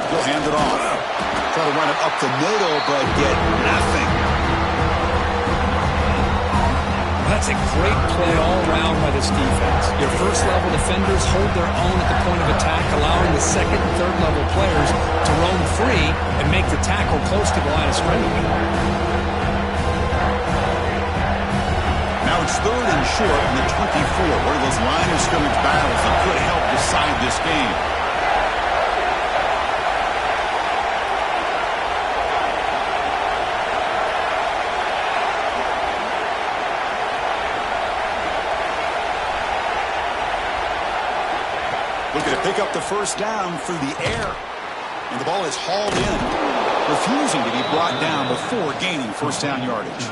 Speaker 1: He'll hand it off. Try to run it up the middle, but get nothing.
Speaker 2: That's a great play all around by this defense. Your first-level defenders hold their own at the point of attack, allowing the second and third-level players to roam free and make the tackle close to the line of scrimmage.
Speaker 1: Now it's third and short in the 24. One of those line of scrimmage battles that could help decide this game. pick up the first down through the air. And the ball is hauled in, refusing to be brought down before gaining first down yardage.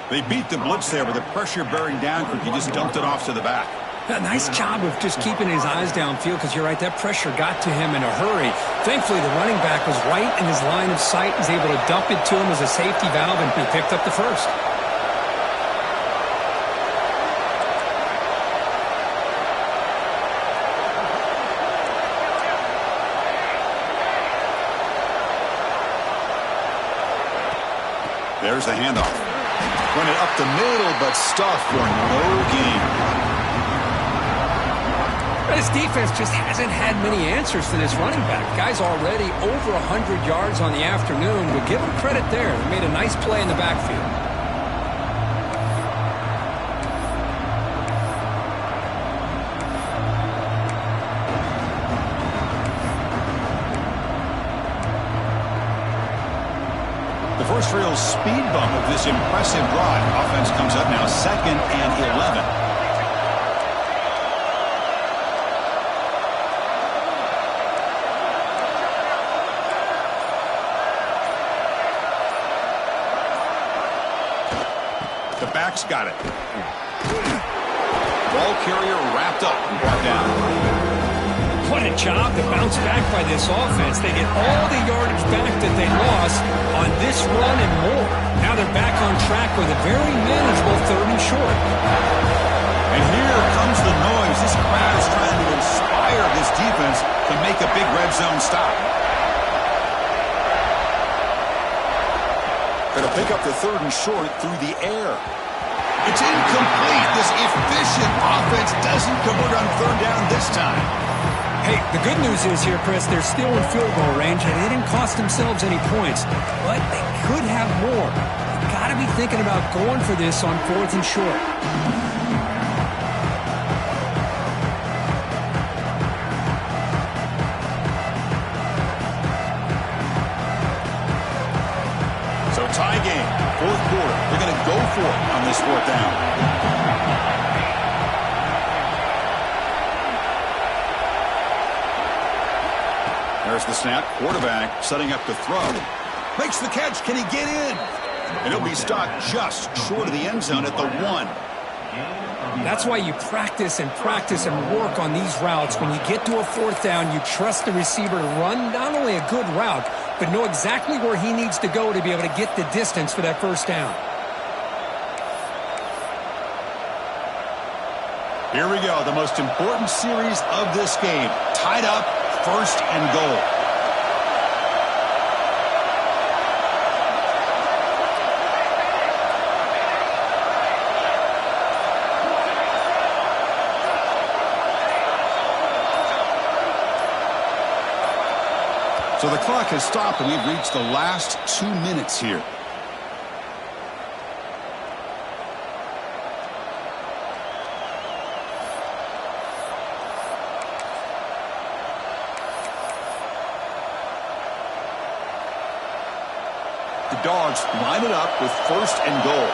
Speaker 1: They beat the blitz there with the pressure bearing down. He just dumped it off to the back.
Speaker 2: A nice job of just keeping his eyes downfield, because you're right, that pressure got to him in a hurry. Thankfully, the running back was right in his line of sight. He's able to dump it to him as a safety valve, and he picked up the first.
Speaker 1: There's the handoff. Run it up the middle, but stuffed for no gain.
Speaker 2: His defense just hasn't had many answers to this running back. Guy's already over 100 yards on the afternoon. We'll give him credit there. He made a nice play in the backfield.
Speaker 1: The first real speed bump of this impressive drive. Offense comes up now 2nd and 11. The back's got it. Ball carrier wrapped up and brought down.
Speaker 2: What a job to bounce back by this offense. They get all the yardage back that they lost on this run and more. Now they're back on track with a very manageable 3rd and short.
Speaker 1: And here comes the noise. This crowd is trying to inspire this defense to make a big red zone stop. Going to pick up the 3rd and short through the air. It's incomplete. This efficient offense doesn't convert on 3rd down this time.
Speaker 2: Hey, the good news is here, Chris, they're still in field goal range, and they didn't cost themselves any points. But they could have more. They've got to be thinking about going for this on 4th and short.
Speaker 1: So tie game, 4th quarter. They're going to go for it on this 4th down. There's the snap. Quarterback setting up to throw. Makes the catch. Can he get in? And he'll be stopped just short of the end zone at the 1.
Speaker 2: That's why you practice and work on these routes. When you get to a 4th down, you trust the receiver to run not only a good route, but know exactly where he needs to go to be able to get the distance for that first down.
Speaker 1: Here we go. The most important series of this game. Tied up, 1st and goal. So the clock has stopped, and we've reached the last 2 minutes here. The Dogs line it up with 1st and goal.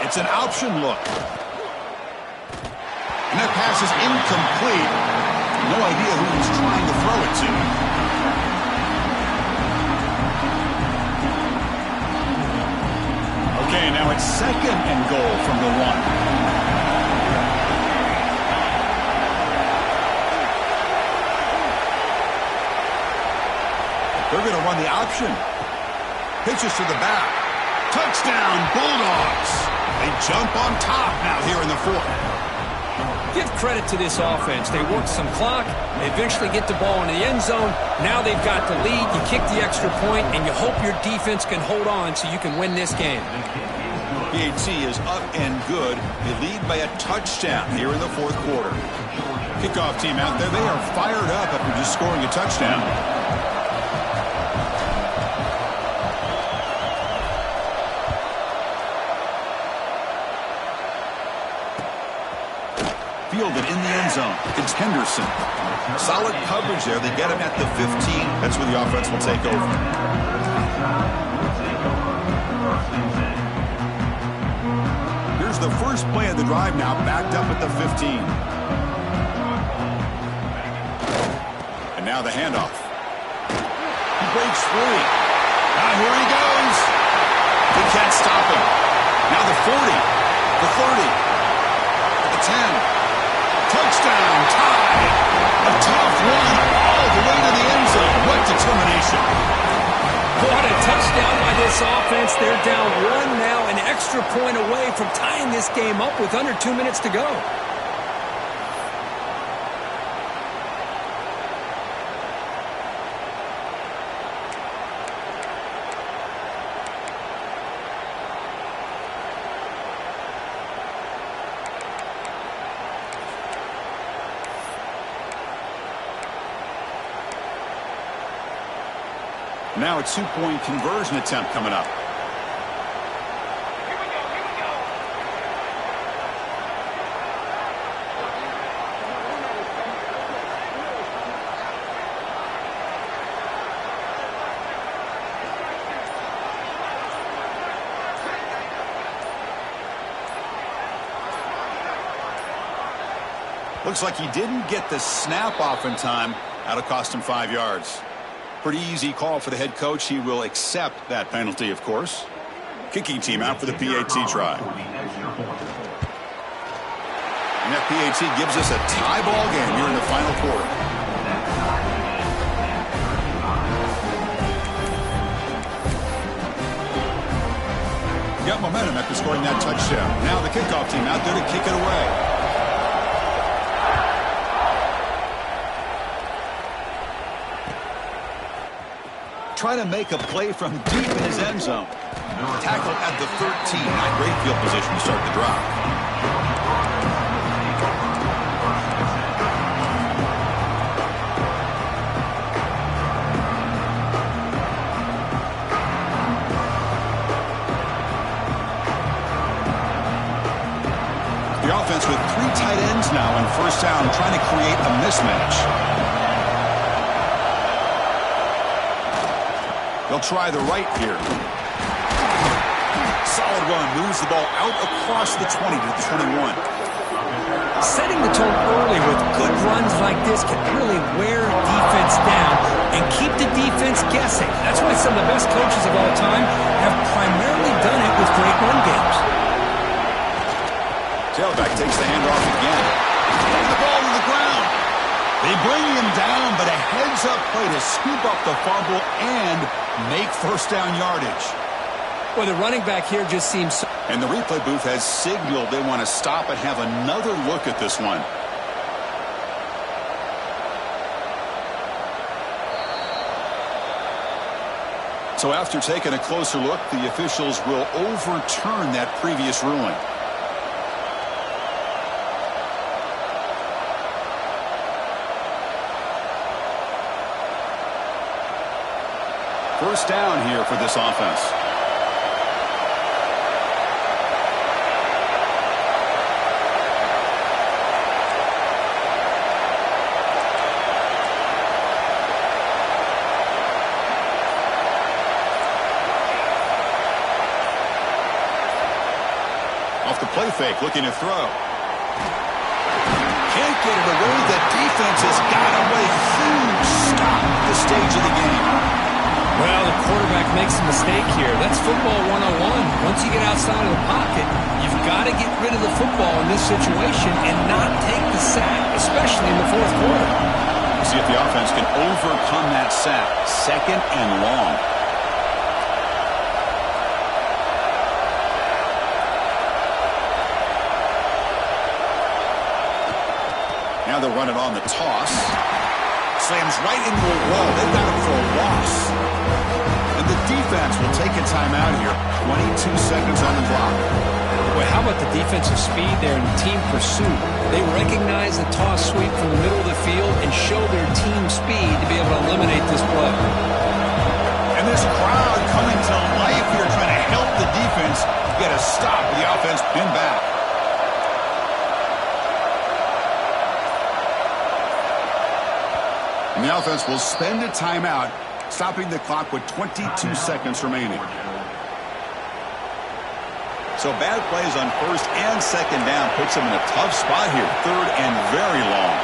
Speaker 1: It's an option look. And that pass is incomplete. No idea who he's trying to throw it to. Okay, now it's 2nd and goal from the 1. They're going to run the option. Pitches to the back. Touchdown, Bulldogs. They jump on top now here in the 4th.
Speaker 2: Give credit to this offense. They work some clock. They eventually get the ball in the end zone. Now they've got the lead. You kick the extra point, and you hope your defense can hold on so you can win this game.
Speaker 1: QATD is up and good. They lead by a touchdown here in the 4th quarter. Kickoff team out there. They are fired up after just scoring a touchdown. fielded in the end zone. It's Henderson. Solid coverage there. They get him at the 15. That's where the offense will take over. Here's the first play of the drive now, backed up at the 15. And now the handoff. He breaks free. Now here he goes. They can't stop him. Now the 40, the 30, the 10. Touchdown, tie. A tough one all the way to the end zone. What determination.
Speaker 2: What a touchdown by this offense. They're down one now, an extra point away from tying this game up with under 2 minutes to go.
Speaker 1: Now a two-point conversion attempt coming up. Looks like he didn't get the snap off in time. That'll cost him 5 yards. Pretty easy call for the head coach. He will accept that penalty, of course. Kicking team out for the PAT try. And that PAT gives us a tie ball game here in the final quarter. Got momentum after scoring that touchdown. Now the kickoff team out there to kick it away. Trying to make a play from deep in his end zone. Tackle at the 13. Not great field position to start the drive. The offense with 3 tight ends now on first down, trying to create a mismatch. They'll try the right here. Solid run. Moves the ball out across the 20 to the 21.
Speaker 2: Setting the tone early with good runs like this can really wear defense down and keep the defense guessing. That's why some of the best coaches of all time have primarily done it with great run games.
Speaker 1: Tailback takes the handoff again. Take the ball to the ground. They bring him down, but a heads-up play to scoop up the fumble and make first down yardage.
Speaker 2: Well, the running back here just seems...
Speaker 1: And the replay booth has signaled they want to stop and have another look at this one. So after taking a closer look, the officials will overturn that previous ruling. First down here for this offense. Off the play fake, looking to throw. Can't get it away. The defense has got away. Huge stop at this stage of the game.
Speaker 2: Well, the quarterback makes a mistake here. That's football 101. Once you get outside of the pocket, you've got to get rid of the football in this situation and not take the sack, especially in the fourth quarter.
Speaker 1: We'll see if the offense can overcome that sack. Second and long. Now they'll run it on the toss. Slams right into a wall. They've got him for a loss. And the defense will take a timeout here. 22 seconds on the clock.
Speaker 2: Well, how about the defensive speed there and team pursuit? They recognize the toss sweep from the middle of the field and show their team speed to be able to eliminate this play.
Speaker 1: And this crowd coming to life here, trying to help the defense get a stop with the offense pinned back. And the offense will spend a timeout, stopping the clock with 22 seconds remaining. So bad plays on first and second down puts him in a tough spot here. Third and very long.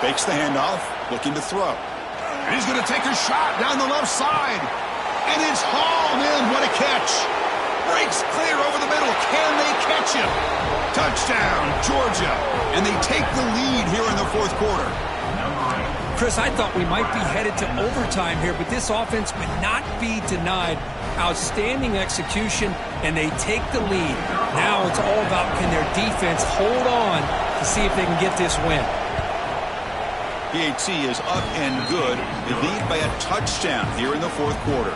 Speaker 1: Fakes the handoff, looking to throw. And he's going to take a shot down the left side. And it's hauled in. What a catch. Breaks clear over the middle. Can they catch him? Touchdown, Georgia. And they take the lead here in the fourth quarter.
Speaker 2: Chris, I thought we might be headed to overtime here, but this offense would not be denied. Outstanding execution, and they take the lead. Now it's all about can their defense hold on to see if they can get this win.
Speaker 1: QATD is up and good. They lead by a touchdown here in the fourth quarter.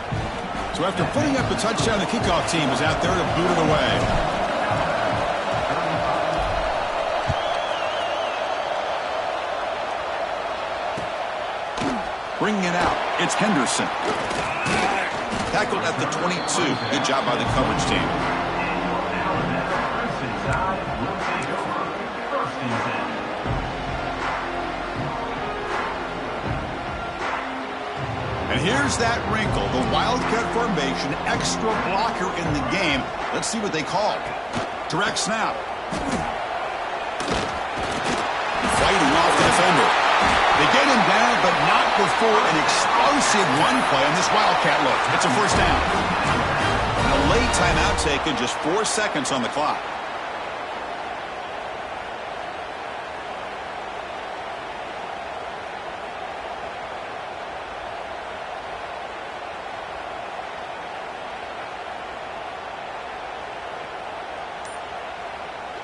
Speaker 1: So after putting up the touchdown, the kickoff team is out there to boot it away. Bringing it out, it's Henderson. Tackled at the 22. Good job by the coverage team. And here's that wrinkle, the wildcat formation, extra blocker in the game. Let's see what they call. Direct snap. Fighting off the defender. They get him down, but not before an explosive run play on this wildcat look. It's a first down. And a late timeout taken, just 4 seconds on the clock.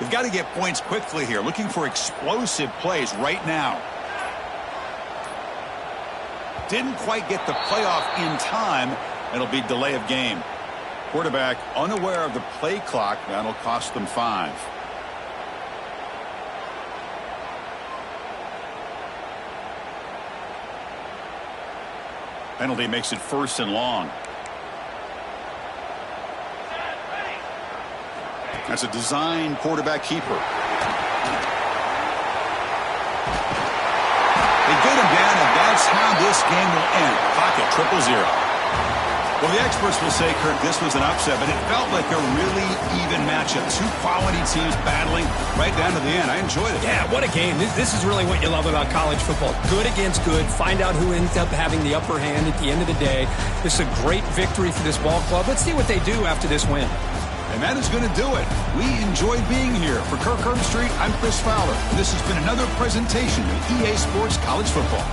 Speaker 1: They've got to get points quickly here, looking for explosive plays right now. Didn't quite get the playoff in time. It'll be delay of game. Quarterback unaware of the play clock. That'll cost them 5. Penalty makes it first and long. That's a design quarterback keeper. They get him down, and that's how this game will end. Pocket 0-0. Well, the experts will say, Kirk, this was an upset, but it felt like a really even matchup. Two quality teams battling right down to the end. I enjoyed it.
Speaker 2: Yeah, what a game. This is really what you love about college football. Good against good. Find out who ends up having the upper hand at the end of the day. This is a great victory for this ball club. Let's see what they do after this win.
Speaker 1: And that is going to do it. We enjoyed being here. For Kirk Herbstreit, I'm Chris Fowler. And this has been another presentation of EA Sports College Football.